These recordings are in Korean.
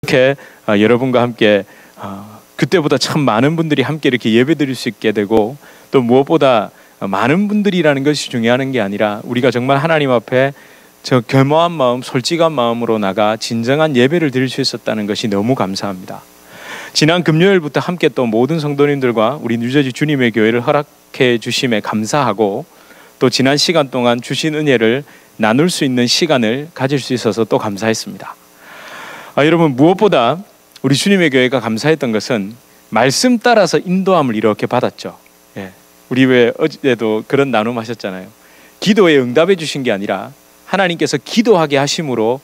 이렇게 여러분과 함께 그때보다 참 많은 분들이 함께 이렇게 예배드릴 수 있게 되고, 또 무엇보다 많은 분들이라는 것이 중요한 게 아니라 우리가 정말 하나님 앞에 저 겸허한 마음, 솔직한 마음으로 나가 진정한 예배를 드릴 수 있었다는 것이 너무 감사합니다. 지난 금요일부터 함께 또 모든 성도님들과 우리 뉴저지 주님의 교회를 허락해 주심에 감사하고, 또 지난 시간 동안 주신 은혜를 나눌 수 있는 시간을 가질 수 있어서 또 감사했습니다. 여러분, 무엇보다 우리 주님의 교회가 감사했던 것은 말씀 따라서 인도함을 이렇게 받았죠. 우리 왜 어제도 그런 나눔 하셨잖아요. 기도에 응답해 주신 게 아니라 하나님께서 기도하게 하심으로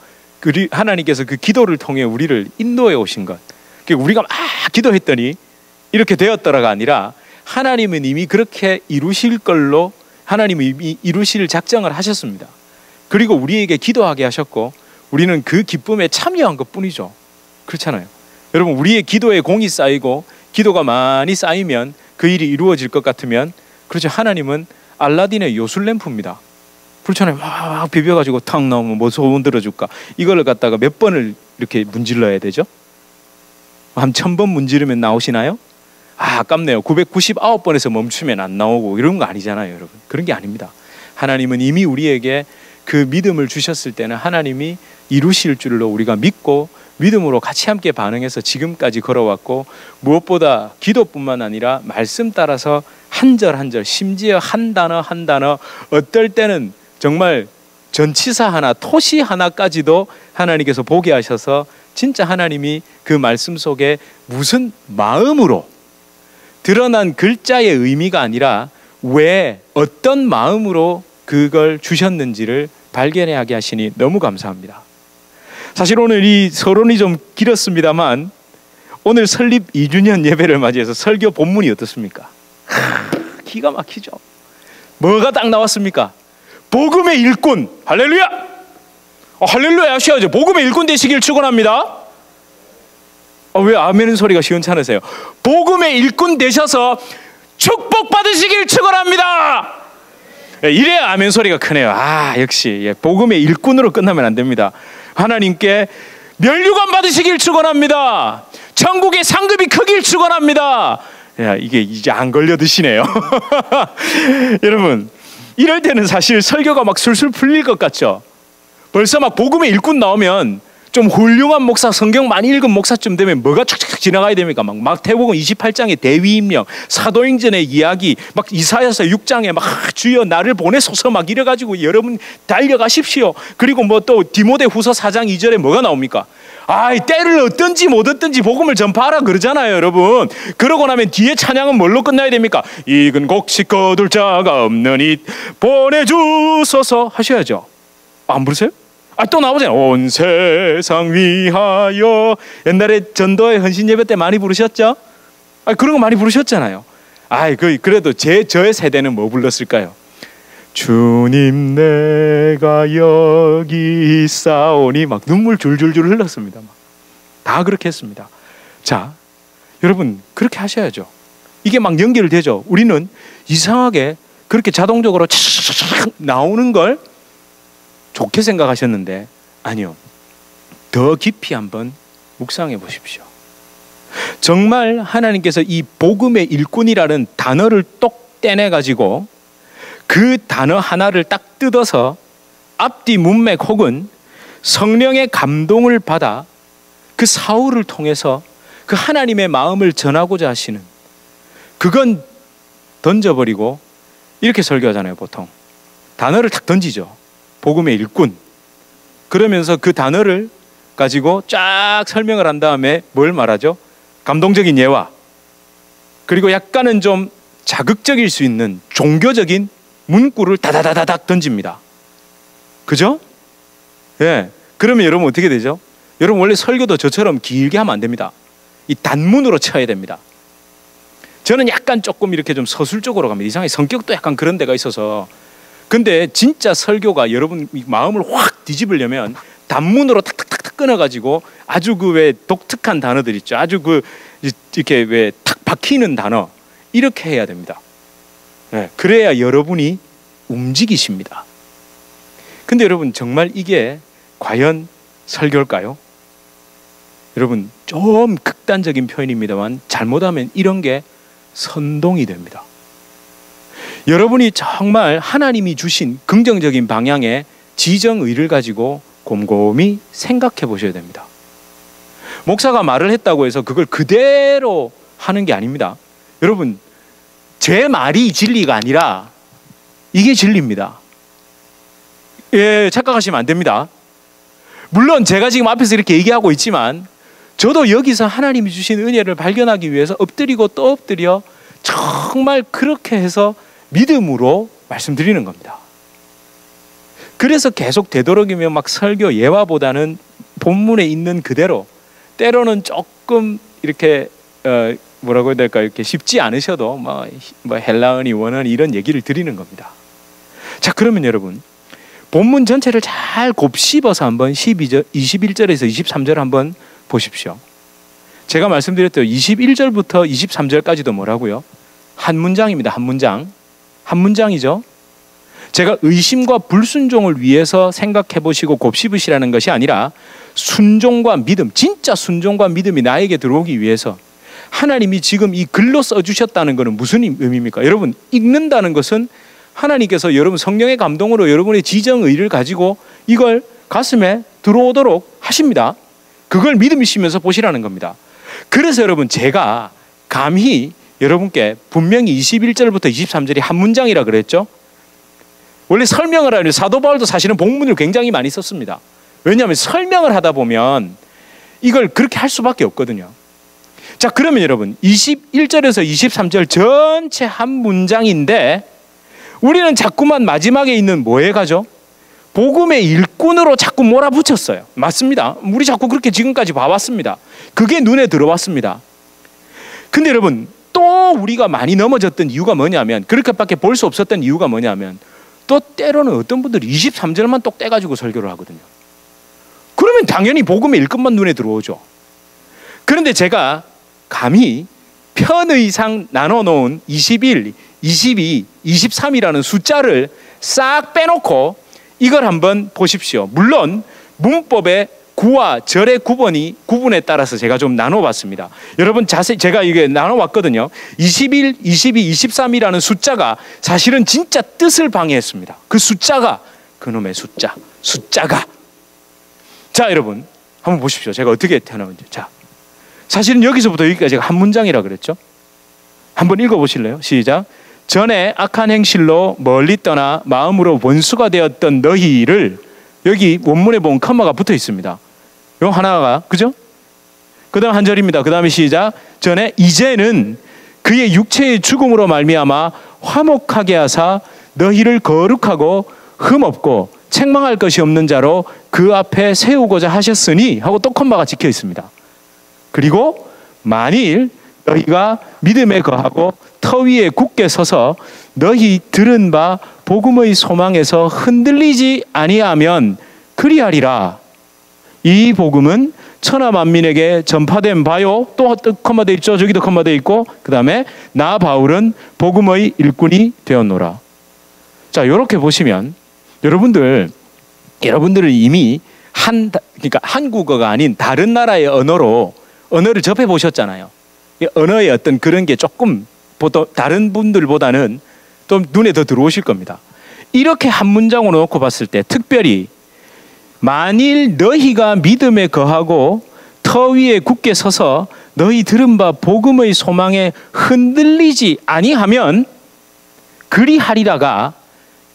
하나님께서 그 기도를 통해 우리를 인도해 오신 것. 우리가 막 기도했더니 이렇게 되었더라가 아니라 하나님은 이미 그렇게 이루실 걸로 하나님은 이미 이루실 작정을 하셨습니다. 그리고 우리에게 기도하게 하셨고 우리는 그 기쁨에 참여한 것뿐이죠. 그렇잖아요. 여러분, 우리의 기도에 공이 쌓이고 기도가 많이 쌓이면 그 일이 이루어질 것 같으면, 그렇죠, 하나님은 알라딘의 요술램프입니다. 그렇잖아요. 막 비벼가지고 탁 나오면 뭐 소원 들어줄까, 이걸 갖다가 몇 번을 이렇게 문질러야 되죠? 한 1000번 문지르면 나오시나요? 아깝네요. 999번에서 멈추면 안 나오고 이런 거 아니잖아요, 여러분. 그런 게 아닙니다. 하나님은 이미 우리에게 그 믿음을 주셨을 때는 하나님이 이루실 줄로 우리가 믿고 믿음으로 같이 함께 반응해서 지금까지 걸어왔고, 무엇보다 기도뿐만 아니라 말씀 따라서 한 절 한 절, 심지어 한 단어 한 단어, 어떨 때는 정말 전치사 하나, 토시 하나까지도 하나님께서 보게 하셔서 진짜 하나님이 그 말씀 속에 무슨 마음으로 드러난 글자의 의미가 아니라 왜 어떤 마음으로 그걸 주셨는지를 발견하게 하시니 너무 감사합니다. 사실 오늘 이 서론이 좀 길었습니다만 오늘 설립 2주년 예배를 맞이해서 설교 본문이 어떻습니까? 기가 막히죠. 뭐가 딱 나왔습니까? 복음의 일꾼. 할렐루야! 할렐루야 하셔야죠. 복음의 일꾼 되시길 축원합니다. 왜 아멘 소리가 시원찮으세요? 복음의 일꾼 되셔서 축복받으시길 축원합니다. 이래야 아멘 소리가 크네요. 역시 복음의 일꾼으로 끝나면 안 됩니다. 하나님께 면류관 받으시길 축원합니다. 천국의 상급이 크길 축원합니다. 이게 이제 안 걸려 드시네요. 여러분, 이럴 때는 사실 설교가 막 술술 풀릴 것 같죠. 벌써 막 복음의 일꾼 나오면 좀 훌륭한 목사, 성경 많이 읽은 목사쯤 되면 뭐가 촥촥 지나가야 됩니까? 막 마태복음 28장의 대위임령, 사도행전의 이야기, 막 이사야서 6장에 막 주여 나를 보내소서 막 이래가지고 여러분 달려가십시오. 그리고 뭐 또 디모데후서 4장 2절에 뭐가 나옵니까? 때를 얻든지 못 얻든지 복음을 전파하라 그러잖아요, 여러분. 그러고 나면 뒤에 찬양은 뭘로 끝나야 됩니까? 익은 곡식 거둘 자가 없느니 보내주소서 하셔야죠. 안 부르세요? 또 나오잖아요. 온 세상 위하여. 옛날에 전도회 헌신 예배 때 많이 부르셨죠? 그런 거 많이 부르셨잖아요. 그래도 저의 세대는 뭐 불렀을까요? 주님 내가 여기 있사오니, 막 눈물 줄줄줄 흘렀습니다. 다 그렇게 했습니다. 자, 여러분 그렇게 하셔야죠. 이게 막 연결되죠. 우리는 이상하게 그렇게 자동적으로 나오는 걸 좋게 생각하셨는데 아니요. 더 깊이 한번 묵상해 보십시오. 정말 하나님께서 이 복음의 일꾼이라는 단어를 똑 떼내가지고 그 단어 하나를 딱 뜯어서 앞뒤 문맥 혹은 성령의 감동을 받아 그 사울을 통해서 그 하나님의 마음을 전하고자 하시는, 그건 던져버리고 이렇게 설교하잖아요. 보통 단어를 딱 던지죠. 복음의 일꾼. 그러면서 그 단어를 가지고 쫙 설명을 한 다음에 뭘 말하죠? 감동적인 예화, 그리고 약간은 좀 자극적일 수 있는 종교적인 문구를 다다다다닥 던집니다. 그죠? 그러면 여러분 어떻게 되죠? 여러분 원래 설교도 저처럼 길게 하면 안 됩니다. 이 단문으로 쳐야 됩니다. 저는 약간 조금 이렇게 좀 서술적으로 갑니다. 이상하게 성격도 약간 그런 데가 있어서. 근데 진짜 설교가 여러분 마음을 확 뒤집으려면 단문으로 탁탁탁탁 끊어가지고 아주 그 왜 독특한 단어들 있죠. 아주 그 이렇게 왜 탁 박히는 단어, 이렇게 해야 됩니다. 그래야 여러분이 움직이십니다. 근데 여러분 정말 이게 과연 설교일까요? 여러분 좀 극단적인 표현입니다만 잘못하면 이런 게 선동이 됩니다. 여러분이 정말 하나님이 주신 긍정적인 방향의 지정의를 가지고 곰곰이 생각해 보셔야 됩니다. 목사가 말을 했다고 해서 그걸 그대로 하는 게 아닙니다. 여러분, 제 말이 진리가 아니라 이게 진리입니다. 예, 착각하시면 안 됩니다. 물론 제가 지금 앞에서 이렇게 얘기하고 있지만 저도 여기서 하나님이 주신 은혜를 발견하기 위해서 엎드리고 또 엎드려 정말 그렇게 해서 믿음으로 말씀드리는 겁니다. 그래서 계속 되도록이면 막 설교 예화보다는 본문에 있는 그대로, 때로는 조금 이렇게 뭐라고 해야 될까, 이렇게 쉽지 않으셔도 뭐 헬라어니 원어니 이런 얘기를 드리는 겁니다. 자, 그러면 여러분 본문 전체를 잘 곱씹어서 한번 21절에서 23절 한번 보십시오. 제가 말씀드렸던 21절부터 23절까지도 뭐라고요? 한 문장입니다. 한 문장. 한 문장이죠. 제가 의심과 불순종을 위해서 생각해 보시고 곱씹으시라는 것이 아니라 순종과 믿음, 진짜 순종과 믿음이 나에게 들어오기 위해서 하나님이 지금 이 글로 써주셨다는 것은 무슨 의미입니까? 여러분, 읽는다는 것은 하나님께서 여러분 성령의 감동으로 여러분의 지정의를 가지고 이걸 가슴에 들어오도록 하십니다. 그걸 믿으시면서 보시라는 겁니다. 그래서 여러분 제가 감히 여러분께 분명히 21절부터 23절이 한 문장이라 그랬죠. 원래 설명을 하는 사도 바울도 사실은 본문을 굉장히 많이 썼습니다. 왜냐하면 설명을 하다 보면 이걸 그렇게 할 수밖에 없거든요. 자, 그러면 여러분 21절에서 23절 전체 한 문장인데 우리는 자꾸만 마지막에 있는 뭐에 가죠? 복음의 일꾼으로 자꾸 몰아붙였어요. 맞습니다. 우리 자꾸 그렇게 지금까지 봐왔습니다. 그게 눈에 들어왔습니다. 근데 여러분 또 우리가 많이 넘어졌던 이유가 뭐냐면, 그렇게밖에 볼 수 없었던 이유가 뭐냐면, 또 때로는 어떤 분들이 23절만 똑 떼가지고 설교를 하거든요. 그러면 당연히 복음의 일꾼만 눈에 들어오죠. 그런데 제가 감히 편의상 나눠놓은 21, 22, 23이라는 숫자를 싹 빼놓고 이걸 한번 보십시오. 물론 문법의 구와 절의 구분에 따라서 제가 좀 나눠봤습니다. 여러분 자세히 제가 이게 나눠봤거든요. 21, 22, 23이라는 숫자가 사실은 진짜 뜻을 방해했습니다. 그 숫자가 그놈의 숫자가. 자, 여러분 한번 보십시오. 제가 어떻게 태어나는지. 자, 사실은 여기서부터 여기까지가 한 문장이라 그랬죠. 한번 읽어보실래요? 시작. 전에 악한 행실로 멀리 떠나 마음으로 원수가 되었던 너희를, 여기 원문에 보면 컴마가 붙어 있습니다. 요 하나가, 그죠? 그 다음 한 절입니다. 그 다음에 시작. 전에 이제는 그의 육체의 죽음으로 말미암아 화목하게 하사 너희를 거룩하고 흠없고 책망할 것이 없는 자로 그 앞에 세우고자 하셨으니 하고 또 컴마가 찍혀 있습니다. 그리고 만일 너희가 믿음에 거하고 터 위에 굳게 서서 너희 들은 바 복음의 소망에서 흔들리지 아니하면 그리하리라. 이 복음은 천하 만민에게 전파된 바요. 또 컴마되어 있죠. 저기도 컴마되어 있고, 그 다음에 나 바울은 복음의 일꾼이 되었노라. 자, 이렇게 보시면 여러분들은 이미 그러니까 한국어가 아닌 다른 나라의 언어를 접해 보셨잖아요. 언어의 어떤 그런 게 조금 보통 다른 분들보다는 좀 눈에 더 들어오실 겁니다. 이렇게 한 문장으로 놓고 봤을 때 특별히 만일 너희가 믿음에 거하고 터 위에 굳게 서서 너희 들은 바 복음의 소망에 흔들리지 아니하면 그리하리라가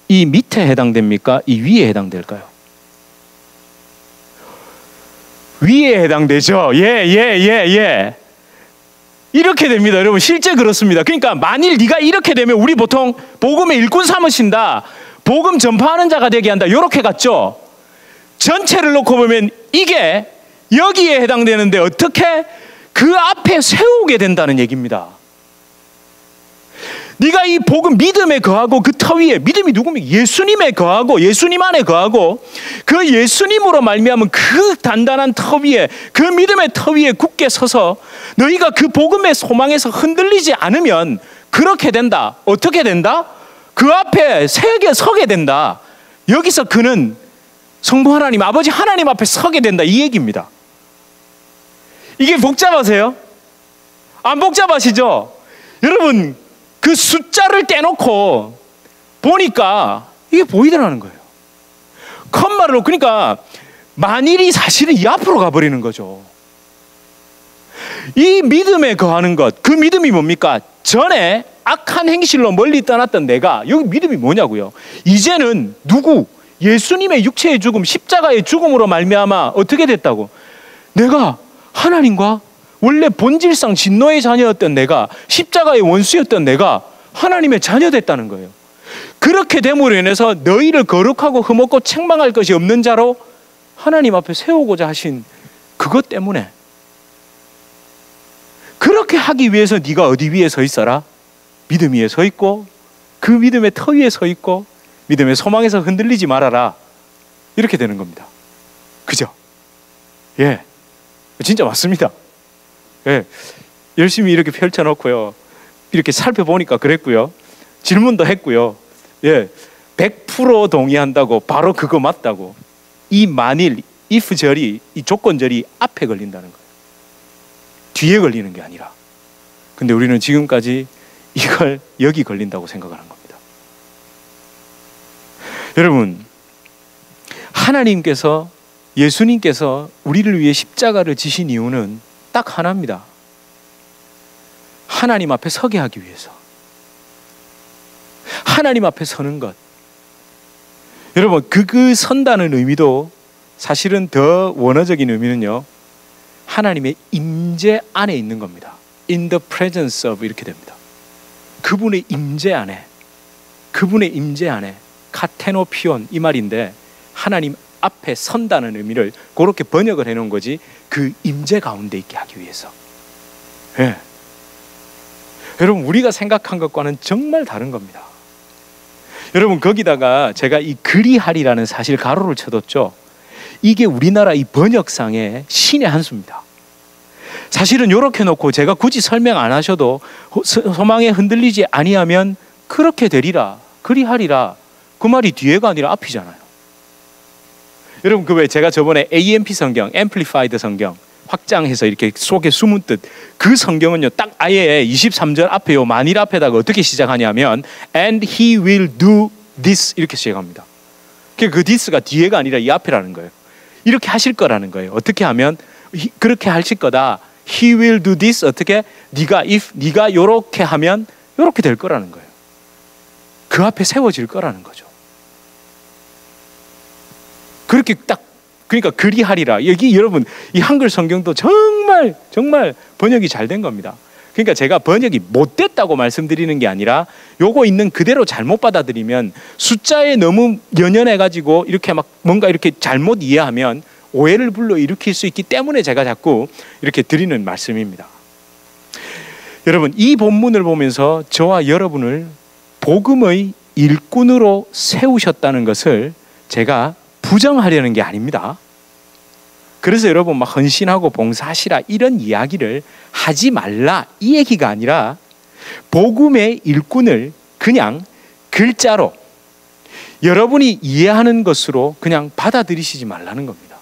이 밑에 해당됩니까? 이 위에 해당될까요? 위에 해당되죠. 예. 이렇게 됩니다. 여러분 실제 그렇습니다. 그러니까 만일 네가 이렇게 되면 우리 보통 복음의 일꾼 삼으신다, 복음 전파하는 자가 되게 한다, 이렇게 갔죠. 전체를 놓고 보면 이게 여기에 해당되는데 어떻게 그 앞에 세우게 된다는 얘기입니다. 네가 이 복음 믿음에 거하고 그 터 위에, 믿음이 누굽니까? 예수님에 거하고 예수님 안에 거하고 그 예수님으로 말미암은 그 단단한 터 위에, 그 믿음의 터 위에 굳게 서서 너희가 그 복음의 소망에서 흔들리지 않으면 그렇게 된다. 어떻게 된다? 그 앞에 서게 된다. 여기서 그는 성부 하나님 아버지 하나님 앞에 서게 된다, 이 얘기입니다. 이게 복잡하세요? 안 복잡하시죠? 여러분, 그 숫자를 떼놓고 보니까 이게 보이더라는 거예요. 컴마로, 그러니까 만일이 사실은 이 앞으로 가버리는 거죠. 이 믿음에 거하는 것, 그 믿음이 뭡니까? 전에 악한 행실로 멀리 떠났던 내가, 여기 믿음이 뭐냐고요? 이제는 누구? 예수님의 육체의 죽음, 십자가의 죽음으로 말미암아 어떻게 됐다고? 내가 하나님과 원래 본질상 진노의 자녀였던 내가, 십자가의 원수였던 내가 하나님의 자녀 됐다는 거예요. 그렇게 됨으로 인해서 너희를 거룩하고 흠없고 책망할 것이 없는 자로 하나님 앞에 세우고자 하신 그것 때문에, 그렇게 하기 위해서 네가 어디 위에 서 있어라? 믿음 위에 서 있고, 그 믿음의 터 위에 서 있고, 믿음의 소망에서 흔들리지 말아라. 이렇게 되는 겁니다. 그죠? 예, 진짜 맞습니다. 예, 열심히 이렇게 펼쳐놓고요, 이렇게 살펴보니까 그랬고요, 질문도 했고요, 예, 100% 동의한다고, 바로 그거 맞다고. 이 만일, if 절이, 이 조건절이 앞에 걸린다는 거예요. 뒤에 걸리는 게 아니라. 근데 우리는 지금까지 이걸 여기 걸린다고 생각하는 겁니다. 여러분, 하나님께서, 예수님께서 우리를 위해 십자가를 지신 이유는 딱 하나입니다. 하나님 앞에 서게 하기 위해서. 하나님 앞에 서는 것. 여러분, 그 선다는 의미도 사실은 더 원어적인 의미는요, 하나님의 임재 안에 있는 겁니다. In the presence of, 이렇게 됩니다. 그분의 임재 안에, 그분의 임재 안에, 카테노피온, 이 말인데 하나님 앞에 선다는 의미를 그렇게 번역을 해놓은 거지, 그 임재 가운데 있게 하기 위해서. 예. 여러분, 우리가 생각한 것과는 정말 다른 겁니다. 여러분, 거기다가 제가 이 그리하리라는 사실 가로를 쳐뒀죠. 이게 우리나라 이 번역상의 신의 한 수입니다. 사실은 이렇게 놓고 제가 굳이 설명 안 하셔도 소망에 흔들리지 아니하면 그렇게 되리라, 그리하리라, 그 말이 뒤에가 아니라 앞이잖아요. 여러분, 그 왜 제가 저번에 AMP 성경, Amplified 성경 확장해서 이렇게 속에 숨은 뜻, 그 성경은요, 딱 아예 23절 앞에 요 만일 앞에다가 어떻게 시작하냐면 and he will do this, 이렇게 시작합니다. 그 this가 뒤에가 아니라 이 앞이라는 거예요. 이렇게 하실 거라는 거예요. 어떻게 하면 그렇게 하실 거다. He will do this. 어떻게? 네가 요렇게 하면 요렇게 될 거라는 거예요. 그 앞에 세워질 거라는 거죠. 그렇게 딱, 그러니까 그리하리라. 여기 여러분, 이 한글 성경도 정말 번역이 잘 된 겁니다. 그러니까 제가 번역이 못됐다고 말씀드리는 게 아니라 요거 있는 그대로 잘못 받아들이면, 숫자에 너무 연연해가지고 이렇게 막 뭔가 이렇게 잘못 이해하면 오해를 불러일으킬 수 있기 때문에 제가 자꾸 이렇게 드리는 말씀입니다. 여러분, 이 본문을 보면서 저와 여러분을 복음의 일꾼으로 세우셨다는 것을 제가 부정하려는 게 아닙니다. 그래서 여러분, 막 헌신하고 봉사하시라 이런 이야기를 하지 말라, 이 얘기가 아니라 복음의 일꾼을 그냥 글자로 여러분이 이해하는 것으로 그냥 받아들이시지 말라는 겁니다.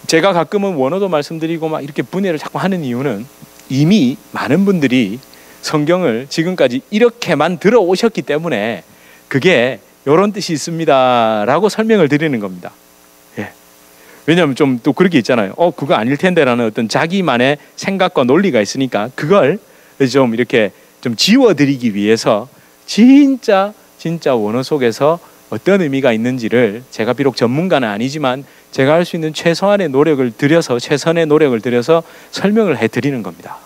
제가 가끔은 원어도 말씀드리고 막 이렇게 분해를 자꾸 하는 이유는, 이미 많은 분들이 성경을 지금까지 이렇게만 들어오셨기 때문에 그게 이런 뜻이 있습니다 라고 설명을 드리는 겁니다. 예. 왜냐하면 좀 또 그렇게 있잖아요. 그거 아닐 텐데 라는 어떤 자기만의 생각과 논리가 있으니까 그걸 좀 이렇게 좀 지워드리기 위해서 진짜 원어 속에서 어떤 의미가 있는지를 제가 비록 전문가는 아니지만 제가 할 수 있는 최선의 노력을 들여서 설명을 해드리는 겁니다.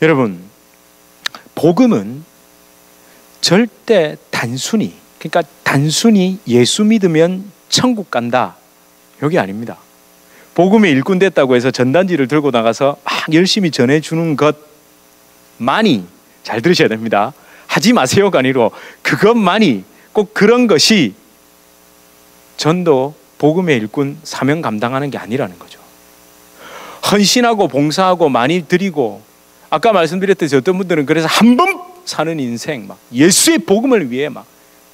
여러분, 복음은 절대 단순히, 그러니까 단순히 예수 믿으면 천국 간다, 여기 아닙니다. 복음의 일꾼 됐다고 해서 전단지를 들고 나가서 막 열심히 전해주는 것만이, 잘 들으셔야 됩니다. 하지 마세요가 아니고 그것만이, 꼭 그런 것이 전도, 복음의 일꾼, 사명 감당하는 게 아니라는 거죠. 헌신하고 봉사하고 많이 드리고, 아까 말씀드렸듯이 어떤 분들은 그래서 한 번 사는 인생, 막 예수의 복음을 위해 막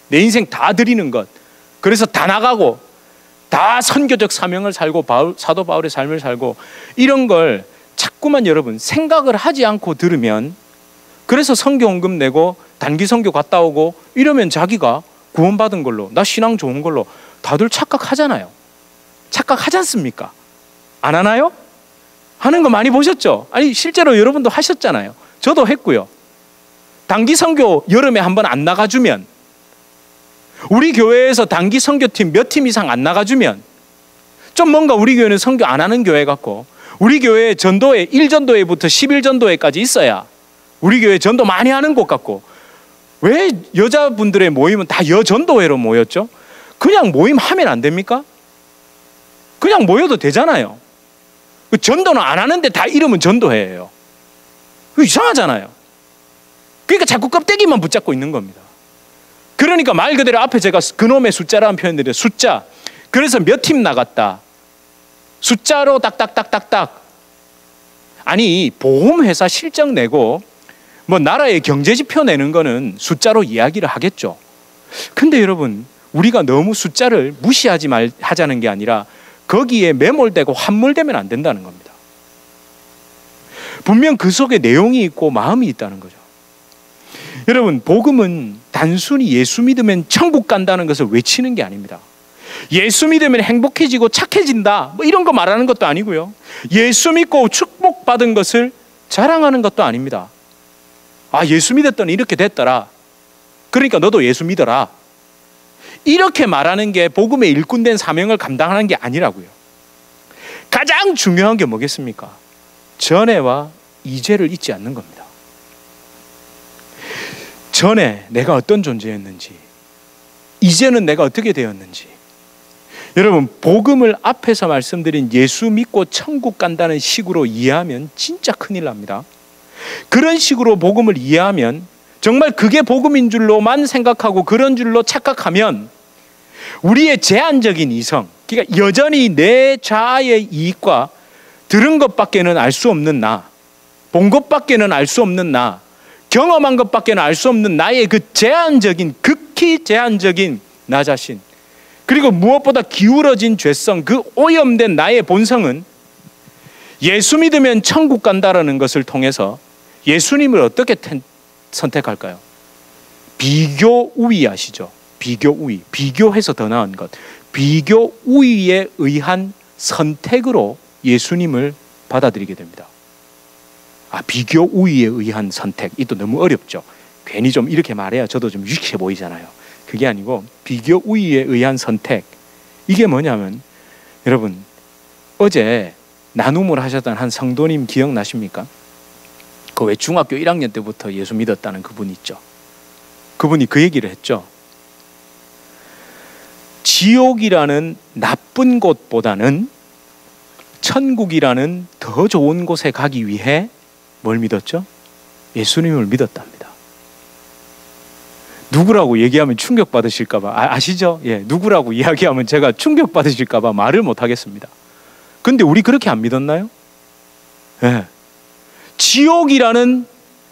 내 인생 다 드리는 것, 그래서 다 나가고 다 선교적 사명을 살고 사도 바울의 삶을 살고 이런 걸 자꾸만 여러분 생각을 하지 않고 들으면, 그래서 선교 헌금 내고 단기 선교 갔다 오고 이러면 자기가 구원받은 걸로, 나 신앙 좋은 걸로 다들 착각하잖아요. 착각하지 않습니까? 안 하나요? 하는 거 많이 보셨죠? 아니 실제로 여러분도 하셨잖아요. 저도 했고요. 단기 선교 여름에 한번 안 나가주면, 우리 교회에서 단기 선교팀 몇 팀 이상 안 나가주면 좀 뭔가 우리 교회는 선교 안 하는 교회 같고, 우리 교회 전도회 1전도회부터 11전도회까지 있어야 우리 교회 전도 많이 하는 곳 같고, 왜 여자분들의 모임은 다 여전도회로 모였죠? 그냥 모임하면 안 됩니까? 그냥 모여도 되잖아요. 전도는 안 하는데 다 이름은 전도회예요. 이상하잖아요. 그러니까 자꾸 껍데기만 붙잡고 있는 겁니다. 그러니까 말 그대로 앞에 제가 그놈의 숫자라는 표현을 드려요. 숫자. 그래서 몇 팀 나갔다. 숫자로 딱딱딱딱딱. 아니 보험회사 실적 내고 뭐 나라의 경제지표 내는 거는 숫자로 이야기를 하겠죠. 근데 여러분, 우리가 너무 숫자를 하자는 게 아니라 거기에 매몰되고 함몰되면 안 된다는 겁니다. 분명 그 속에 내용이 있고 마음이 있다는 거죠. 여러분, 복음은 단순히 예수 믿으면 천국 간다는 것을 외치는 게 아닙니다. 예수 믿으면 행복해지고 착해진다 뭐 이런 거 말하는 것도 아니고요. 예수 믿고 축복받은 것을 자랑하는 것도 아닙니다. 아, 예수 믿었더니 이렇게 됐더라, 그러니까 너도 예수 믿어라, 이렇게 말하는 게 복음의 일꾼된 사명을 감당하는 게 아니라고요. 가장 중요한 게 뭐겠습니까? 전에와 이제를 잊지 않는 겁니다. 전에 내가 어떤 존재였는지, 이제는 내가 어떻게 되었는지. 여러분, 복음을 앞에서 말씀드린 예수 믿고 천국 간다는 식으로 이해하면 진짜 큰일 납니다. 그런 식으로 복음을 이해하면, 정말 그게 복음인 줄로만 생각하고 그런 줄로 착각하면 우리의 제한적인 이성, 그러니까 여전히 내 자아의 이익과 들은 것밖에는 알 수 없는 나, 본 것밖에는 알 수 없는 나, 경험한 것밖에는 알 수 없는 나의 그 제한적인, 극히 제한적인 나 자신, 그리고 무엇보다 기울어진 죄성, 그 오염된 나의 본성은 예수 믿으면 천국 간다라는 것을 통해서 예수님을 어떻게 선택할까요? 비교 우위 아시죠? 비교 우위, 비교해서 더 나은 것, 비교 우위에 의한 선택으로 예수님을 받아들이게 됩니다. 아, 비교 우위에 의한 선택, 이도 너무 어렵죠. 괜히 좀 이렇게 말해야 저도 좀 유식해 보이잖아요. 그게 아니고 비교 우위에 의한 선택, 이게 뭐냐면, 여러분 어제 나눔을 하셨던 한 성도님 기억나십니까? 그 왜 중학교 1학년 때부터 예수 믿었다는 그분 있죠. 그분이 그 얘기를 했죠. 지옥이라는 나쁜 곳보다는 천국이라는 더 좋은 곳에 가기 위해 뭘 믿었죠? 예수님을 믿었답니다. 누구라고 얘기하면 충격받으실까봐, 아시죠? 예, 누구라고 이야기하면 제가 충격받으실까봐 말을 못하겠습니다. 근데 우리 그렇게 안 믿었나요? 예. 지옥이라는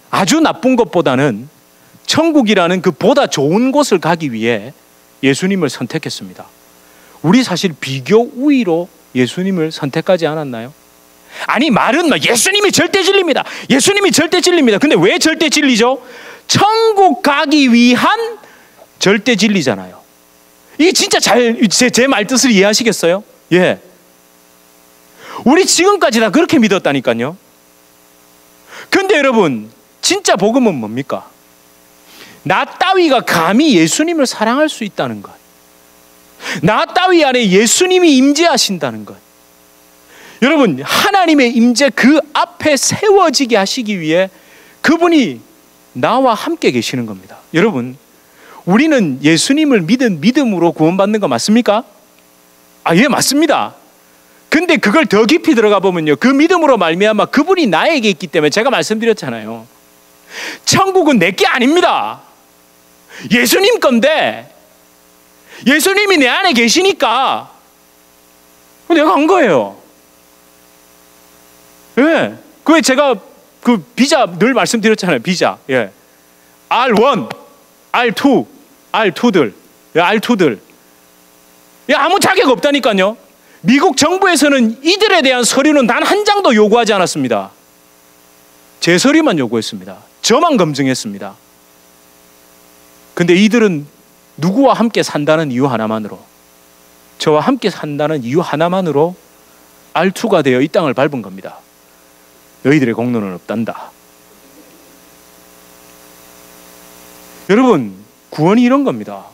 아주 나쁜 것보다는 천국이라는 그 보다 좋은 곳을 가기 위해 예수님을 선택했습니다. 우리 사실 비교 우위로 예수님을 선택하지 않았나요? 아니, 말은 예수님이 절대 진리입니다. 예수님이 절대 진리입니다. 근데 왜 절대 진리죠? 천국 가기 위한 절대 진리잖아요. 이게 진짜 제 말 뜻을 이해하시겠어요? 예. 우리 지금까지 다 그렇게 믿었다니까요. 근데 여러분, 진짜 복음은 뭡니까? 나 따위가 감히 예수님을 사랑할 수 있다는 것, 나 따위 안에 예수님이 임재하신다는 것, 여러분 하나님의 임재 그 앞에 세워지게 하시기 위해 그분이 나와 함께 계시는 겁니다. 여러분, 우리는 예수님을 믿은 믿음으로 구원받는 거 맞습니까? 아, 예, 맞습니다. 근데 그걸 더 깊이 들어가 보면요, 그 믿음으로 말미암아 그분이 나에게 있기 때문에, 제가 말씀드렸잖아요, 천국은 내게 아닙니다. 예수님 건데 예수님이 내 안에 계시니까 내가 한 거예요. 예. 그게 제가 그 비자 늘 말씀드렸잖아요. 비자. 예. R1, R2, R2들. R2들. 아무 자격 없다니까요. 미국 정부에서는 이들에 대한 서류는 단 한 장도 요구하지 않았습니다. 제 서류만 요구했습니다. 저만 검증했습니다. 근데 이들은 누구와 함께 산다는 이유 하나만으로, 저와 함께 산다는 이유 하나만으로 R2가 되어 이 땅을 밟은 겁니다. 너희들의 공로는 없단다. 여러분, 구원이 이런 겁니다.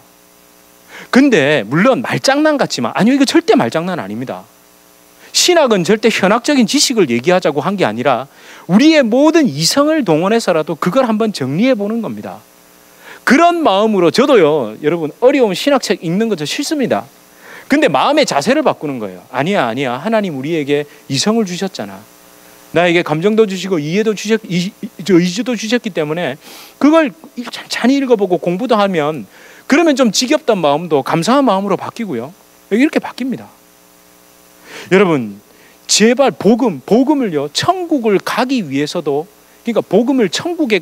근데 물론 말장난 같지만, 아니요, 이거 절대 말장난 아닙니다. 신학은 절대 현학적인 지식을 얘기하자고 한 게 아니라 우리의 모든 이성을 동원해서라도 그걸 한번 정리해 보는 겁니다. 그런 마음으로 저도요, 여러분, 어려운 신학책 읽는 거 저 싫습니다. 근데 마음의 자세를 바꾸는 거예요. 아니야, 하나님 우리에게 이성을 주셨잖아. 나에게 감정도 주시고 의지도 주셨기 때문에 그걸 찬찬히 읽어보고 공부도 하면, 그러면 좀 지겹던 마음도 감사한 마음으로 바뀌고요. 이렇게 바뀝니다. 여러분, 제발 복음을요, 천국을 가기 위해서도, 그러니까 복음을 천국에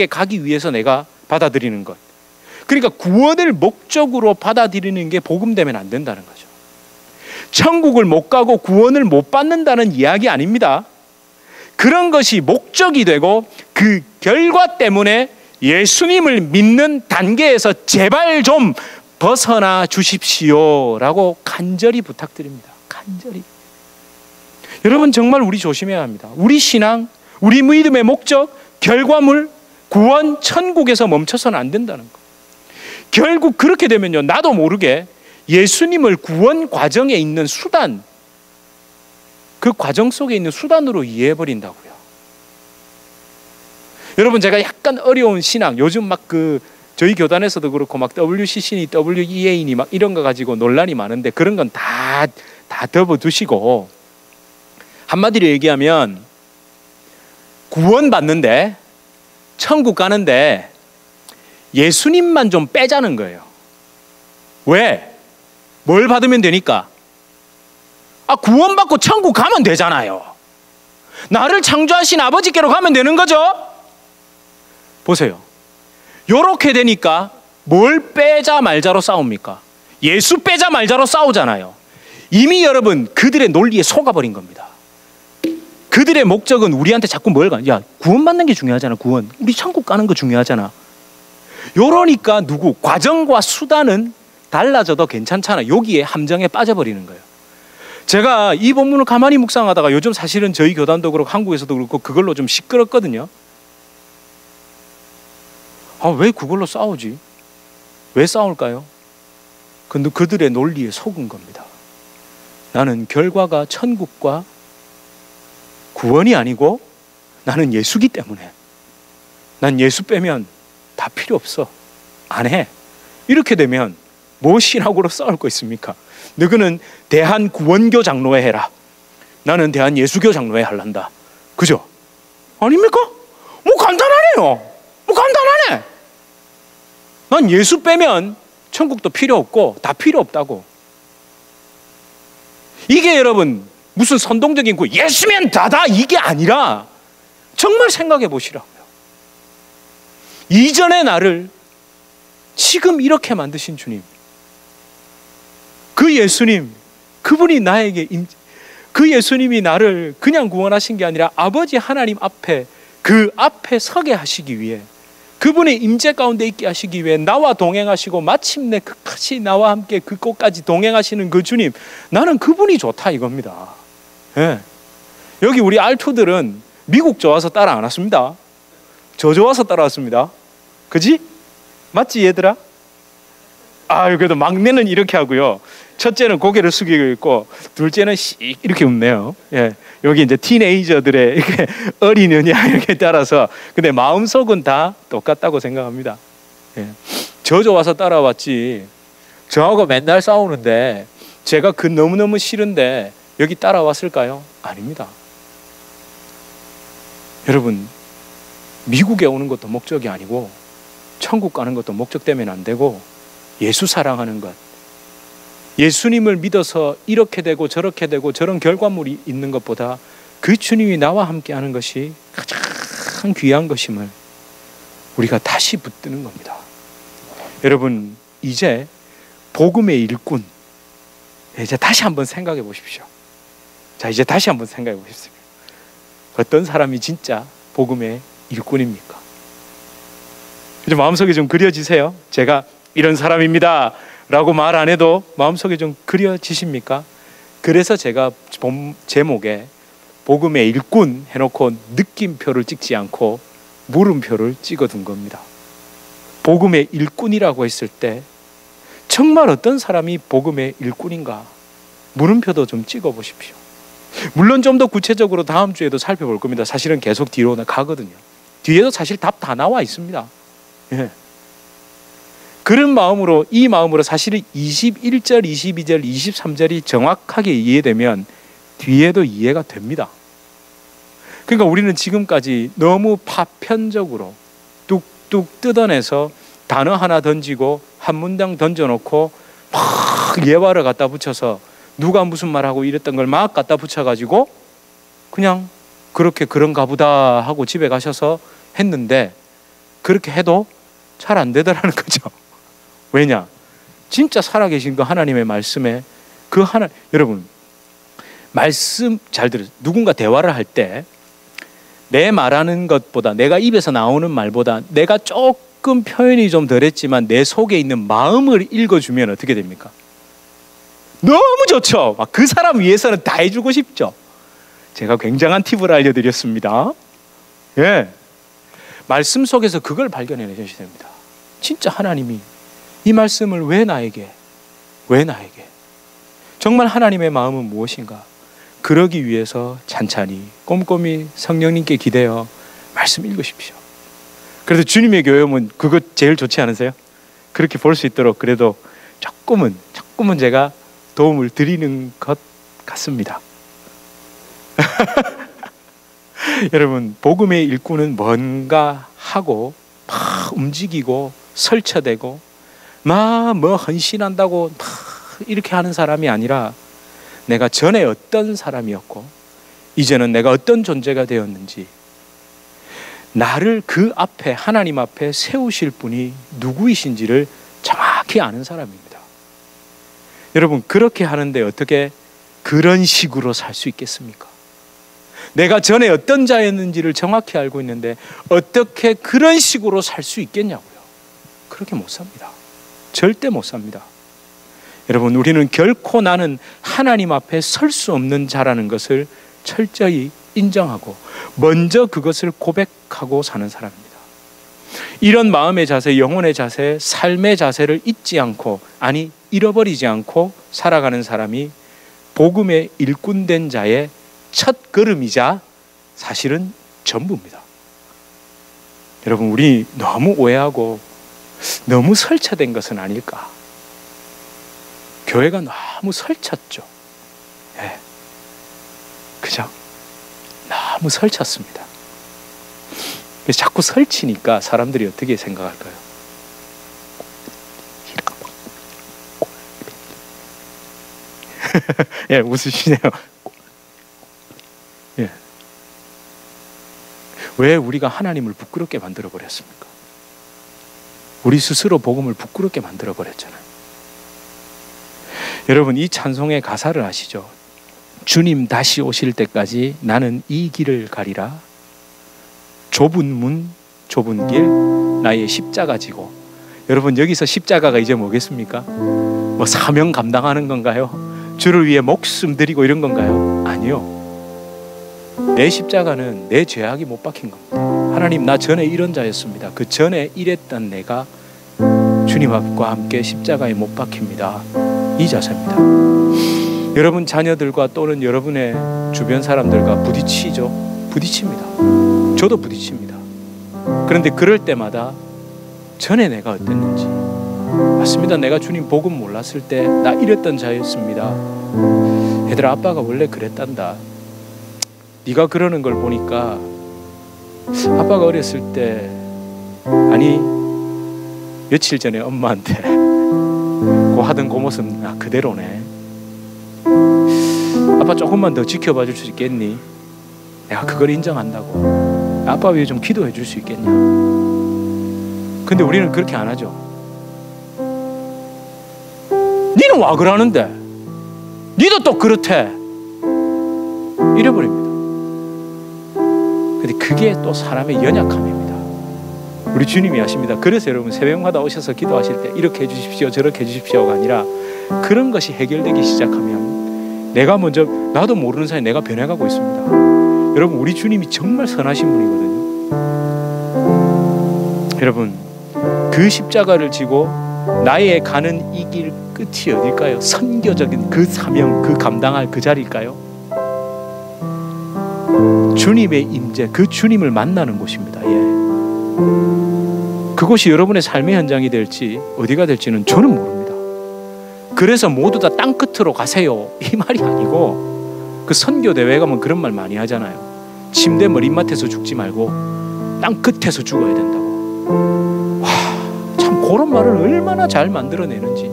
가기 위해서 내가 받아들이는 것, 그러니까 구원을 목적으로 받아들이는 게 복음 되면 안 된다는 거죠. 천국을 못 가고 구원을 못 받는다는 이야기 아닙니다. 그런 것이 목적이 되고 그 결과 때문에 예수님을 믿는 단계에서 제발 좀 벗어나 주십시오라고 간절히 부탁드립니다. 간절히. 여러분, 정말 우리 조심해야 합니다. 우리 신앙, 우리 믿음의 목적, 결과물, 구원, 천국에서 멈춰서는 안 된다는 거. 결국 그렇게 되면요, 나도 모르게 예수님을 구원 과정에 있는 수단, 그 과정 속에 있는 수단으로 이해해버린다고요. 여러분, 제가 약간 어려운 신앙, 요즘 막 저희 교단에서도 그렇고 막 WCC니 WEA니 막 이런 거 가지고 논란이 많은데, 그런 건 다 접어두시고, 한마디로 얘기하면 구원 받는데, 천국 가는데 예수님만 좀 빼자는 거예요. 왜? 뭘 받으면 되니까? 구원받고 천국 가면 되잖아요. 나를 창조하신 아버지께로 가면 되는 거죠. 보세요. 요렇게 되니까 뭘 빼자 말자로 싸웁니까? 예수 빼자 말자로 싸우잖아요. 이미 여러분, 그들의 논리에 속아버린 겁니다. 그들의 목적은 우리한테 자꾸 야, 구원받는 게 중요하잖아. 구원. 우리 천국 가는 거 중요하잖아. 요러니까 과정과 수단은 달라져도 괜찮잖아. 여기에 함정에 빠져버리는 거예요. 제가 이 본문을 가만히 묵상하다가 요즘 사실은 저희 교단도 그렇고 한국에서도 그렇고 그걸로 좀 시끄럽거든요. 왜 그걸로 싸우지? 왜 싸울까요? 근데 그들의 논리에 속은 겁니다. 나는 결과가 천국과 구원이 아니고 나는 예수기 때문에, 난 예수 빼면 다 필요 없어, 안 해. 이렇게 되면 뭐 신학으로 싸울 거 있습니까? 너희는 대한구원교 장로회 해라, 나는 대한예수교 장로회 할란다. 그죠? 아닙니까? 뭐 간단하네요. 뭐 간단하네. 난 예수 빼면 천국도 필요 없고 다 필요 없다고. 이게 여러분 무슨 선동적인 예수면 다다 이게 아니라 정말 생각해 보시라고요. 이전의 나를 지금 이렇게 만드신 주님, 그 예수님, 그분이 나에게 그 예수님이 나를 그냥 구원하신 게 아니라 아버지 하나님 앞에, 그 앞에 서게 하시기 위해, 그분의 임재 가운데 있게 하시기 위해 나와 동행하시고 마침내 끝까지 나와 함께 그 곳까지 동행하시는 그 주님, 나는 그분이 좋다 이겁니다. 예. 여기 우리 R2들은 미국 좋아서 따라 안 왔습니다. 저 좋아서 따라왔습니다. 그지? 맞지 얘들아? 그래도 막내는 이렇게 하고요, 첫째는 고개를 숙이고 있고 둘째는 이렇게 웃네요. 예. 여기 이제 티네이저들의 이렇게 어린애냐 이렇게 따라서, 근데 마음속은 다 똑같다고 생각합니다. 예. 저 좋아서 따라왔지, 저하고 맨날 싸우는데 제가 너무너무 싫은데 여기 따라왔을까요? 아닙니다. 여러분, 미국에 오는 것도 목적이 아니고 천국 가는 것도 목적 되면 안 되고, 예수 사랑하는 것, 예수님을 믿어서 이렇게 되고 저렇게 되고 저런 결과물이 있는 것보다 그 주님이 나와 함께 하는 것이 가장 귀한 것임을 우리가 다시 붙드는 겁니다. 여러분, 이제 복음의 일꾼, 이제 다시 한번 생각해 보십시오. 자, 이제 다시 한번 생각해 보십시오. 어떤 사람이 진짜 복음의 일꾼입니까? 이제 마음속에 좀 그려지세요? 제가 이런 사람입니다 라고 말 안 해도 마음속에 좀 그려지십니까? 그래서 제가 제목에 복음의 일꾼 해놓고 느낌표를 찍지 않고 물음표를 찍어둔 겁니다. 복음의 일꾼이라고 했을 때 정말 어떤 사람이 복음의 일꾼인가? 물음표도 좀 찍어보십시오. 물론 좀 더 구체적으로 다음 주에도 살펴볼 겁니다. 사실은 계속 뒤로 가거든요. 뒤에도 사실 답 다 나와 있습니다. 예. 그런 마음으로, 이 마음으로 사실은 21절, 22절, 23절이 정확하게 이해되면 뒤에도 이해가 됩니다. 그러니까 우리는 지금까지 너무 파편적으로 뚝뚝 뜯어내서 단어 하나 던지고 한 문장 던져놓고 막 예화를 갖다 붙여서 누가 무슨 말하고 이랬던 걸 막 갖다 붙여가지고 그냥 그렇게 그런가 보다 하고 집에 가셔서 했는데, 그렇게 해도 잘 안 되더라는 거죠. 왜냐? 진짜 살아계신 그 하나님의 말씀에 그 하나, 여러분 말씀 잘 들으세요. 누군가 대화를 할 때 내 말하는 것보다, 내가 입에서 나오는 말보다 내가 조금 표현이 좀 덜했지만 내 속에 있는 마음을 읽어주면 어떻게 됩니까? 너무 좋죠. 막 그 사람 위해서는 다 해주고 싶죠. 제가 굉장한 팁을 알려드렸습니다. 예, 말씀 속에서 그걸 발견해내셔야 됩니다. 진짜 하나님이 이 말씀을 왜 나에게 정말 하나님의 마음은 무엇인가? 그러기 위해서 찬찬히 꼼꼼히 성령님께 기대어 말씀 읽으십시오. 그래서 주님의 교회는 그거 제일 좋지 않으세요? 그렇게 볼 수 있도록 그래도 조금은 제가 도움을 드리는 것 같습니다. 여러분, 복음의 일꾼은 뭔가 하고 막 움직이고 설쳐대고 막 뭐 헌신한다고 막 이렇게 하는 사람이 아니라, 내가 전에 어떤 사람이었고 이제는 내가 어떤 존재가 되었는지, 나를 그 앞에, 하나님 앞에 세우실 분이 누구이신지를 정확히 아는 사람입니다. 여러분, 그렇게 하는데 어떻게 그런 식으로 살 수 있겠습니까? 내가 전에 어떤 자였는지를 정확히 알고 있는데 어떻게 그런 식으로 살 수 있겠냐고요. 그렇게 못 삽니다. 절대 못 삽니다. 여러분, 우리는 결코 나는 하나님 앞에 설 수 없는 자라는 것을 철저히 인정하고 먼저 그것을 고백하고 사는 사람입니다. 이런 마음의 자세, 영혼의 자세, 삶의 자세를 잊지 않고, 아니 잃어버리지 않고 살아가는 사람이 복음의 일꾼된 자의 첫 걸음이자 사실은 전부입니다. 여러분, 우리 너무 오해하고 너무 설치된 것은 아닐까? 교회가 너무 설쳤죠. 네. 그죠? 너무 설쳤습니다. 자꾸 설치니까 사람들이 어떻게 생각할까요? 예, 웃으시네요. 예. 왜 우리가 하나님을 부끄럽게 만들어 버렸습니까? 우리 스스로 복음을 부끄럽게 만들어 버렸잖아요. 여러분, 이 찬송의 가사를 아시죠? 주님 다시 오실 때까지 나는 이 길을 가리라. 좁은 문, 좁은 길, 나의 십자가 지고. 여러분, 여기서 십자가가 이제 뭐겠습니까? 뭐 사명 감당하는 건가요? 주를 위해 목숨 드리고 이런 건가요? 아니요. 내 십자가는 내 죄악이 못 박힌 겁니다. 하나님, 나 전에 이런 자였습니다. 그 전에 이랬던 내가 주님과 함께 십자가에 못 박힙니다. 이 자세입니다. 여러분 자녀들과 또는 여러분의 주변 사람들과 부딪힙니다. 저도 부딪힙니다. 그런데 그럴 때마다 전에 내가 어땠는지, 맞습니다. 내가 주님 복음 몰랐을 때 나 이랬던 자였습니다. 얘들아, 아빠가 원래 그랬단다. 네가 그러는 걸 보니까 아빠가 어렸을 때, 아니 며칠 전에 엄마한테 그 하던 그 모습 나 그대로네. 아빠 조금만 더 지켜봐 줄 수 있겠니? 내가 그걸 인정한다고. 아빠 위해 좀 기도해 줄 수 있겠냐? 근데 우리는 그렇게 안 하죠. 니는 와 그러는데? 니도 또 그렇대. 이래버립니다. 근데 그게 또 사람의 연약함입니다. 우리 주님이 아십니다. 그래서 여러분 새벽마다 오셔서 기도하실 때 이렇게 해주십시오 저렇게 해주십시오가 아니라 그런 것이 해결되기 시작하면 내가 먼저 나도 모르는 사이에 내가 변해가고 있습니다. 여러분 우리 주님이 정말 선하신 분이거든요. 여러분 그 십자가를 지고 나의 가는 이 길 끝이 어딜까요? 선교적인 그 사명, 그 감당할 그 자리일까요? 주님의 임재, 그 주님을 만나는 곳입니다. 예. 그곳이 여러분의 삶의 현장이 될지 어디가 될지는 저는 모릅니다. 그래서 모두 다 땅 끝으로 가세요 이 말이 아니고, 그 선교 대회 가면 그런 말 많이 하잖아요. 침대 머리맡에서 죽지 말고 땅 끝에서 죽어야 된다고. 와, 참 그런 말을 얼마나 잘 만들어내는지.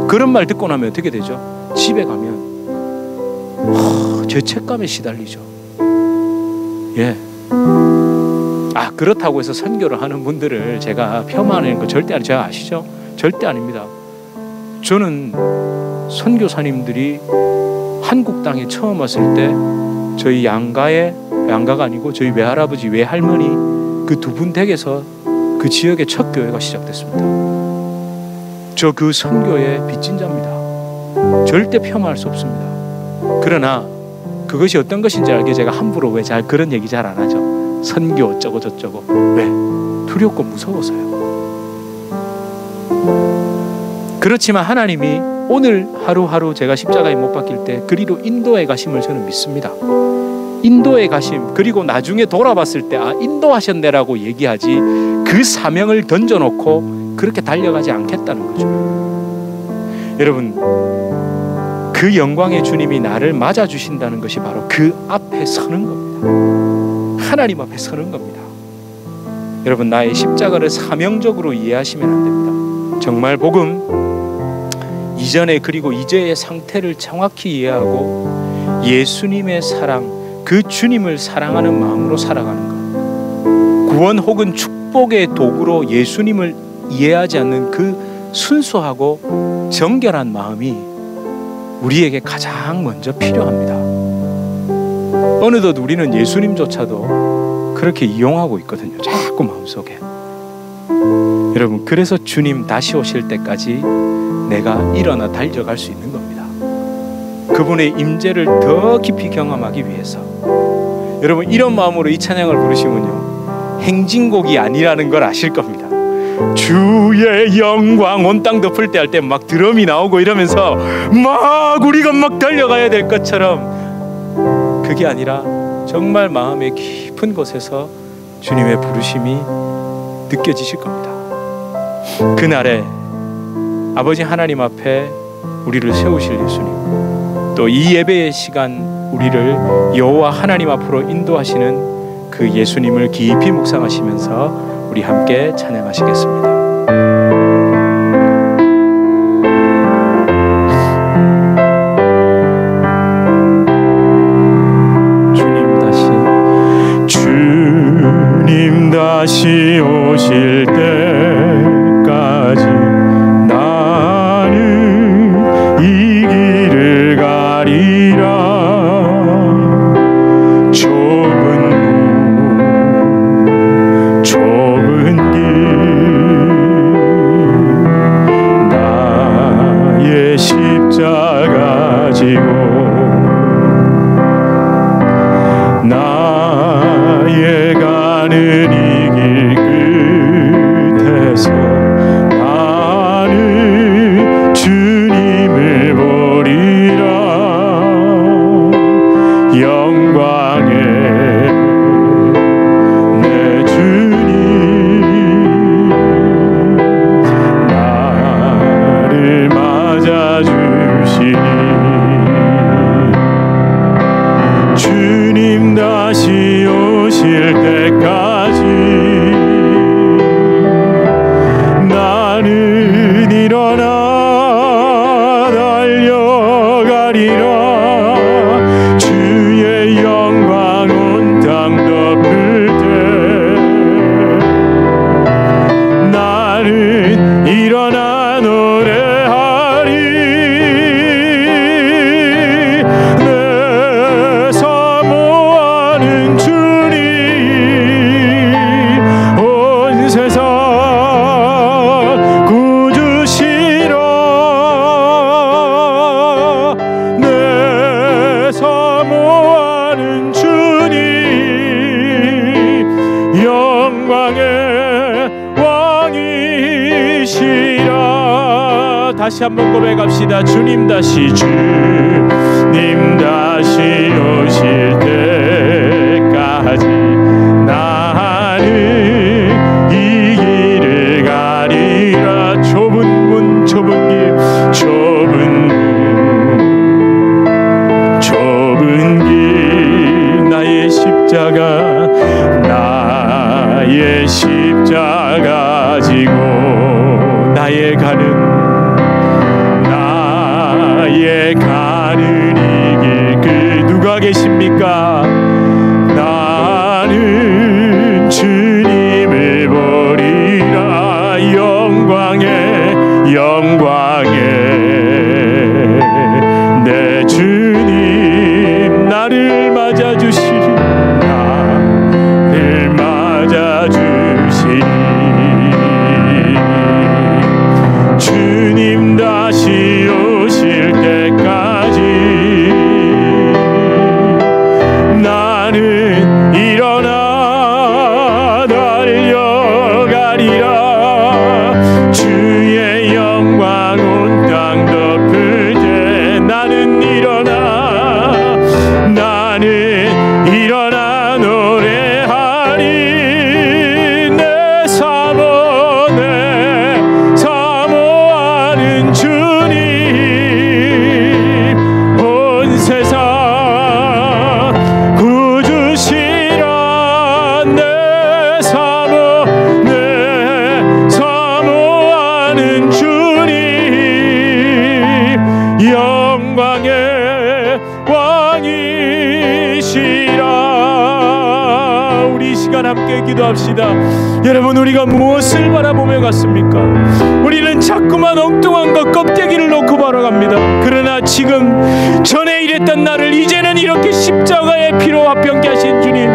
그런 말 듣고 나면 어떻게 되죠? 집에 가면 죄책감에 시달리죠. 예. 그렇다고 해서 선교를 하는 분들을 제가 폄하하는 거 절대 아니에요. 제가 아시죠? 절대 아닙니다. 저는 선교사님들이 한국 땅에 처음 왔을 때 저희 양가가 아니고 저희 외할아버지 외할머니 그 두 분 댁에서 그 지역의 첫 교회가 시작됐습니다. 저 그 선교의 빚진 자입니다. 절대 폄하할 수 없습니다. 그러나 그것이 어떤 것인지 알게 제가 함부로 왜 잘 그런 얘기 잘 안 하죠. 선교 어쩌고 저쩌고. 왜? 두렵고 무서워서요. 그렇지만 하나님이 오늘 하루하루 제가 십자가에 못 박힐 때 그리로 인도에 가심을 저는 믿습니다. 인도에 가심, 그리고 나중에 돌아봤을 때 인도하셨네라고 얘기하지 그 사명을 던져놓고 그렇게 달려가지 않겠다는 거죠. 여러분 그 영광의 주님이 나를 맞아주신다는 것이 바로 그 앞에 서는 겁니다. 하나님 앞에 서는 겁니다. 여러분 나의 십자가를 사명적으로 이해하시면 안 됩니다. 정말 복음 이전에 그리고 이제의 상태를 정확히 이해하고 예수님의 사랑, 그 주님을 사랑하는 마음으로 살아가는 것, 구원 혹은 축복의 도구로 예수님을 이해하지 않는 그 순수하고 정결한 마음이 우리에게 가장 먼저 필요합니다. 어느덧 우리는 예수님조차도 그렇게 이용하고 있거든요. 자꾸 마음속에. 여러분 그래서 주님 다시 오실 때까지 내가 일어나 달려갈 수 있는 겁니다. 그분의 임재를 더 깊이 경험하기 위해서. 여러분 이런 마음으로 이 찬양을 부르시면요 행진곡이 아니라는 걸 아실 겁니다. 주의 영광 온 땅 덮을 때 할 때 막 드럼이 나오고 이러면서 막 우리가 막 달려가야 될 것처럼, 그게 아니라 정말 마음의 깊은 곳에서 주님의 부르심이 느껴지실 겁니다. 그날에 아버지 하나님 앞에 우리를 세우실 예수님, 또 이 예배의 시간 우리를 여호와 하나님 앞으로 인도하시는 그 예수님을 깊이 묵상하시면서 우리 함께 찬양하시겠습니다. 주님 다시 오실 때까지 나는 이 길을 가리라. 좁은 길 영광의 왕이시라. 다시 한번 고백합시다. 주님 다시 오실 때까지 나는 이 길을 가리라. 좁은 문 좁은 길 좁은 길 나의 십자가 지고 나의 가는 이 길 그 누가 계십니까? 나는 주님을 보리라. 영광에 내 주님 나를 맞아주시리. 주님 다시 오실 때까지 나는 일어나 달려가리라. 주의 영광 온 땅 덮을 때 나는 일어나 노래하리. 내 사모하는 주님 온 세상 구주시라. 내 사모하는 주님 영광의 왕이시라. 우리 이 시간 함께 기도합시다. 여러분, 우리가 무엇을 바라보며 갔습니까? 우리는 자꾸만 엉뚱한 것 껍데기를 놓고 바라갑니다. 그러나 지금 전에 이랬던 나를 이제는 이렇게 십자가의 피로 화평케 하신 주님,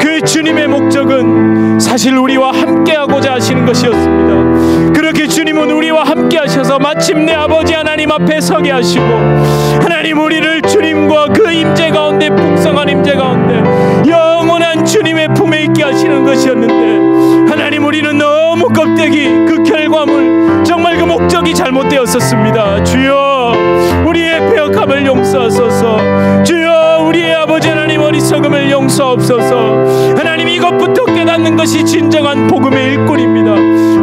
그 주님의 목적은 사실 우리와 함께하고자 하시는 것이었습니다. 그렇게 주님은 우리와 함께 하셔서 마침내 아버지 하나님 앞에 서게 하시고, 하나님 우리를 주님과 그 임재 가운데, 풍성한 임재 가운데 영원한 주님의 품에 있게 하시는 것이었는데, 하나님 우리는 너무 껍데기, 그 결과물, 정말 그 목적이 잘못되었었습니다. 주여 우리의 배역함을 용서하소서. 주여 우리의 아버지 하나님 어리석음을 용서하옵소서. 하나님 이것부터 깨닫는 것이 진정한 복음의 일꾼입니다.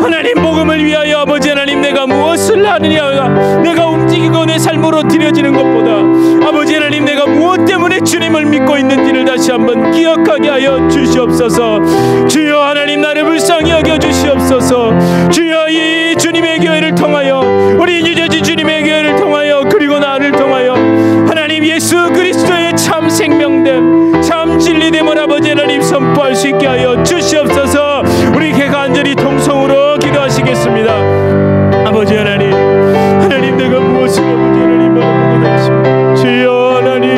하나님 복음을 위하여 아버지 하나님 내가 무엇을 하느냐가 내가 움직이고 내 삶으로 드려지는 것보다 아버지 하나님 내가 무엇 때문에 주님을 믿고 있는지를 다시 한번 기억하게 하여 주시옵소서. 주여 하나님 나를 불쌍히 여겨 주시옵소서. 주여 이 주님의 교회를 통하여, 우리 유저지 주님의 교회를 통하여, 그리고 나를 통하여 하나님 예수 그리스도의 참 생명됨, 참 진리됨을 아버지 하나님 선포할 수 있게 하여 주시옵소서. 우리 간절히 통성으로 기도하시겠습니다. 아버지 하나님, 하나님 내가 무엇을 아버지 하나님 바라보고 다니십니까? 주여 하나님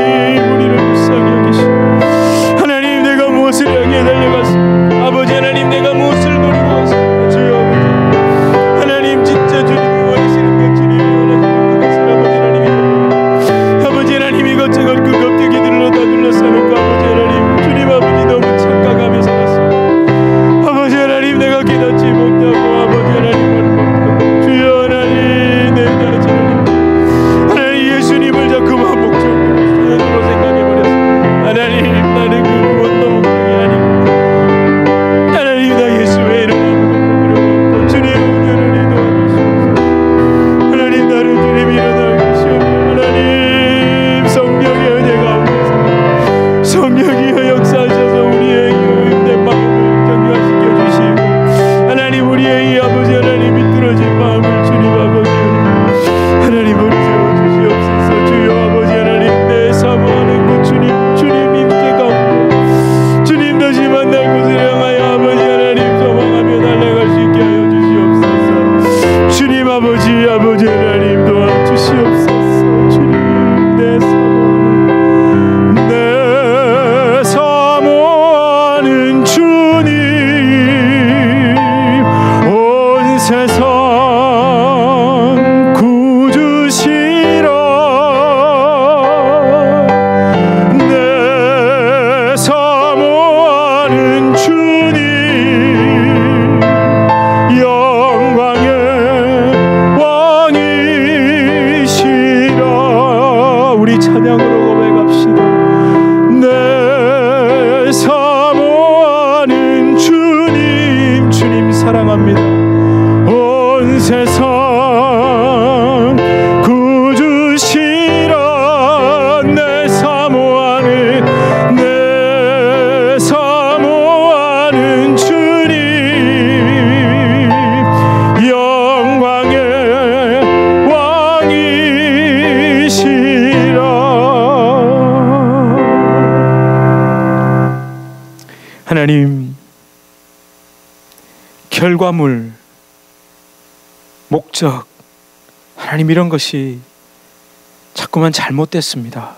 우리를 불쌍히 여기시고, 하나님 내가 무엇을 향해 달려갔습니까? 아버지 하나님 내가 무엇을 노리고 왔습니까? 주여 아버지 하나님 진짜 주님이 원하시는 것, 주님이 원하시는 그것을 아버지 하나님이 아버지 하나님 이것저것 그 껍데기들로 다 둘러싸놓고 아버지 하나님 주님 아버지 너무 착각하며 살았습니다. 아버지 하나님 내가 깨닫지 못하고 아버지 하나님을 못하고 주여 하나님 내 자신 하나님 예수님을 자꾸만 목적으로 생각해버렸습니다. 하나님 나는 그 무엇도 목적이 아니고 하나님 나 예수 외에는 아무것도 필요가 없고 주님 은혜를 도와주시옵소서. 하나님 나를 주님 일어나게 하시옵소서. 하나님 성령의 은혜 가운데서 성령이여 역사하셔서 우리의 유임된 마음을 정결시켜 주시고, 하나님 우리의 이 아버지 하나님 비뚤어진 마음을 주님 아버지 하나님 우리 세워주시옵소서. 주여 아버지 하나님 내 사모하는 것 주님 임재 가운데 주님 다시 만날 곳을 향하여 아버지 하나님 소망하며 달려갈 수 있게 하여 주시옵소서. 주님 아버지 하나님 도와주시옵소서. 주님 내 사모하는 주님 온 세상 구주시라. 내 사모하는 주님 하나님, 결과물, 목적, 하나님, 이런 것이 자꾸만 잘못됐습니다.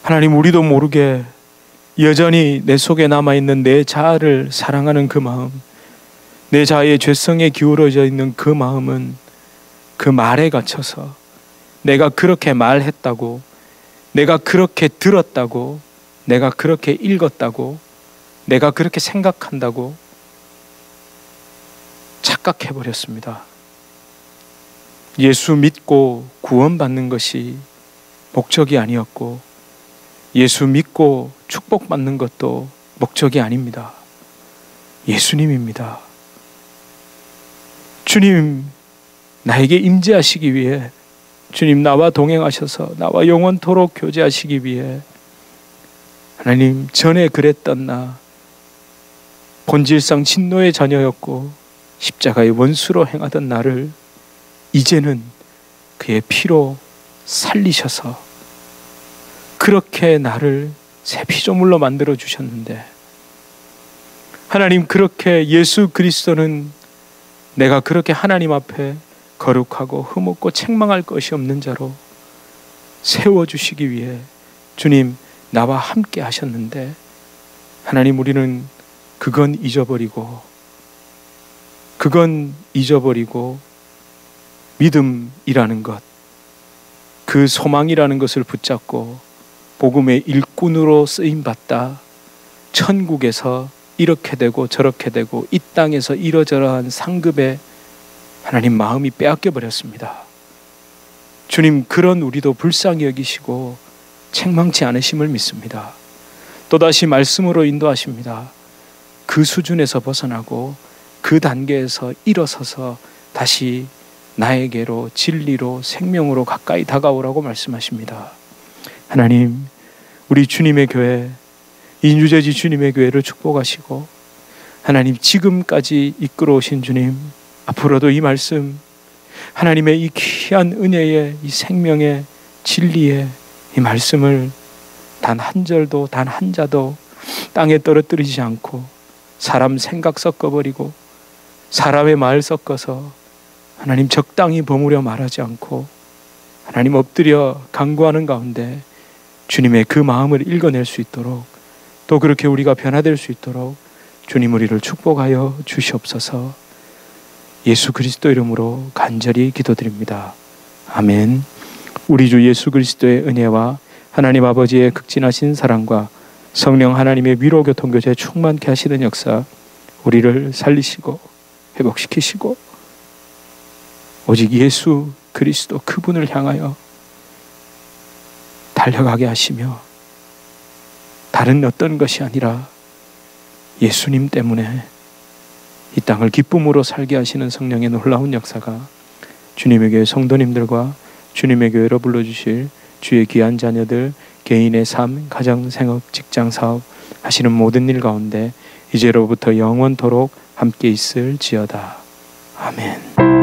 하나님, 우리도 모르게 여전히 내 속에 남아있는 내 자아를 사랑하는 그 마음, 내 자아의 죄성에 기울어져 있는 그 마음은 그 말에 갇혀서 내가 그렇게 말했다고, 내가 그렇게 들었다고, 내가 그렇게 읽었다고, 내가 그렇게 생각한다고 착각해버렸습니다. 예수 믿고 구원받는 것이 목적이 아니었고, 예수 믿고 축복받는 것도 목적이 아닙니다. 예수님입니다. 주님, 나에게 임재하시기 위해, 주님, 나와 동행하셔서 나와 영원토록 교제하시기 위해, 하나님, 전에 그랬던 나, 본질상 진노의 자녀였고 십자가의 원수로 행하던 나를 이제는 그의 피로 살리셔서 그렇게 나를 새 피조물로 만들어 주셨는데, 하나님, 그렇게 예수 그리스도는 내가 그렇게 하나님 앞에 거룩하고 흠없고 책망할 것이 없는 자로 세워주시기 위해 주님 나와 함께 하셨는데, 하나님, 우리는 그건 잊어버리고 믿음이라는 것, 그 소망이라는 것을 붙잡고 복음의 일꾼으로 쓰임받다 천국에서 이렇게 되고 저렇게 되고 이 땅에서 이러저러한 상급에 하나님 마음이 빼앗겨 버렸습니다. 주님, 그런 우리도 불쌍히 여기시고 책망치 않으심을 믿습니다. 또다시 말씀으로 인도하십니다. 그 수준에서 벗어나고 그 단계에서 일어서서 다시 나에게로, 진리로, 생명으로 가까이 다가오라고 말씀하십니다. 하나님, 우리 주님의 교회, 인주제지 주님의 교회를 축복하시고, 하나님, 지금까지 이끌어 오신 주님, 앞으로도 이 말씀, 하나님의 이 귀한 은혜의, 이 생명의 진리의 이 말씀을 단 한 절도 단 한 자도 땅에 떨어뜨리지 않고, 사람 생각 섞어버리고 사람의 말 섞어서 하나님 적당히 버무려 말하지 않고, 하나님 엎드려 간구하는 가운데 주님의 그 마음을 읽어낼 수 있도록, 또 그렇게 우리가 변화될 수 있도록 주님 우리를 축복하여 주시옵소서. 예수 그리스도 이름으로 간절히 기도드립니다. 아멘. 우리 주 예수 그리스도의 은혜와 하나님 아버지의 극진하신 사랑과 성령 하나님의 위로 교통 교제 충만케 하시는 역사, 우리를 살리시고 회복시키시고 오직 예수 그리스도 그분을 향하여 달려가게 하시며, 다른 어떤 것이 아니라 예수님 때문에 이 땅을 기쁨으로 살게 하시는 성령의 놀라운 역사가 주님의 교회 성도님들과 주님의 교회로 불러주실 주의 귀한 자녀들 개인의 삶, 가정, 생업, 직장, 사업 하시는 모든 일 가운데 이제로부터 영원토록 함께 있을지어다. 아멘.